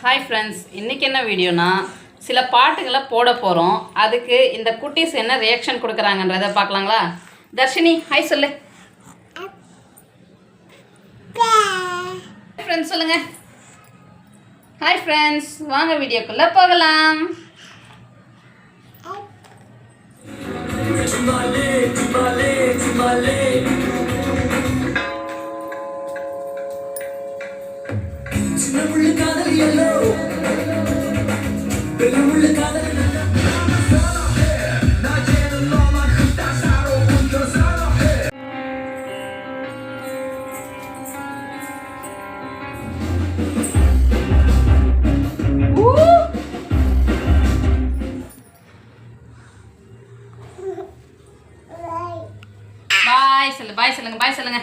Hi friends, இன்றைக்கி என்ன வீடியோனா சில பாட்டுகளை போட போகிறோம். அதுக்கு இந்த குட்டீஸ் என்ன ரியாக்ஷன் கொடுக்குறாங்கன்றதை பார்க்கலாங்களா? தர்ஷினி ஹாய் சொல்லு. ஃப்ரெண்ட்ஸ் சொல்லுங்க. ஹாய் ஃப்ரெண்ட்ஸ், வாங்க வீடியோக்குள்ளே போகலாம். பாய் சொல்லுங்க.